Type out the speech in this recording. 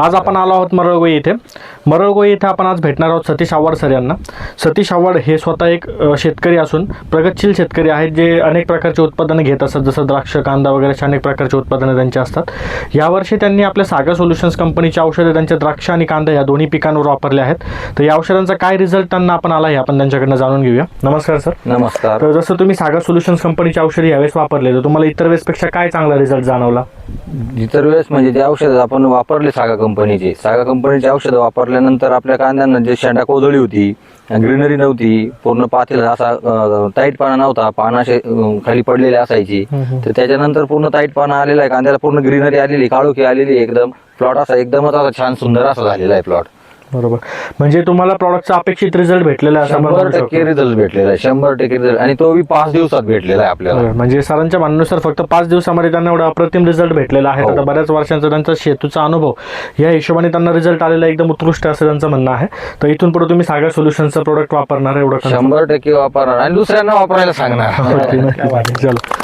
आज आपण आलो आहोत मरळगोई येथे. मरळगोई येथे आपण आज भेटणार आहोत सतीश आव्हाड सर यांना. सतीश आव्हाड हे स्वतः एक शेतकरी असून प्रगतशील शेतकरी आहेत, जे अनेक प्रकारचे उत्पादनं घेत असतात, जसं द्राक्ष, कांदा वगैरे अशा अनेक प्रकारचे उत्पादनं त्यांचे असतात. यावर्षी त्यांनी आपल्या सागा सोल्युशन्स कंपनीची औषधे त्यांच्या द्राक्ष आणि कांदा या दोन्ही पिकांवर वापरले आहेत. तर या औषधांचा काय रिझल्ट त्यांना आपण आला हे आपण त्यांच्याकडनं जाणून घेऊया. नमस्कार सर. नमस्कार. तर जसं तुम्ही सागा सोल्युशन्स कंपनीची औषधे यावेळेस वापरले, तर तुम्हाला इतर वेळेसपेक्षा काय चांगला रिझल्ट जाणवला? इतर वेळेस म्हणजे ते औषध आपण वापरले सागा कंपनीचे औषधं वापरल्यानंतर आपल्या कांद्यांना जे शेंडा कोदळी होती, ग्रीनरी नव्हती, पूर्ण पातीला असा टाईटपणा नव्हता, पानं असे खाली पडलेले असायची. तर त्याच्यानंतर पूर्ण टाईटपणा आलेला आहे, कांद्याला पूर्ण ग्रीनरी आलेली, काळोखी आलेली, एकदम प्लॉट असा एकदमच असा छान सुंदर असा झालेला आहे प्लॉट. बरोबर. म्हणजे तुम्हाला प्रॉडक्टचा अपेक्षित रिझल्ट भेटलेला आहे? 100% रिझल्ट भेटलेला आहे, 100% रिझल्ट, आणि तो बी 5 दिवसात भेटलेला आहे आपल्याला. म्हणजे सरांच्या म्हणण्यानुसार फक्त 5 दिवसामध्ये त्यांना एवढा अप्रतिम रिझल्ट भेटलेला आहे. आता बऱ्याच वर्षांचा त्यांचा शेतूचा अनुभव या हिशोबाने त्यांना रिझल्ट आलेला एकदम उत्कृष्ट असं त्यांचं म्हणणं आहे. तर इथून पुढे तुम्ही सागा सोल्युशनचं प्रोडक्ट वापरणार आहे एवढं? 100% वापरणार आणि दुसऱ्यांना वापरायला सांगणार. चलो.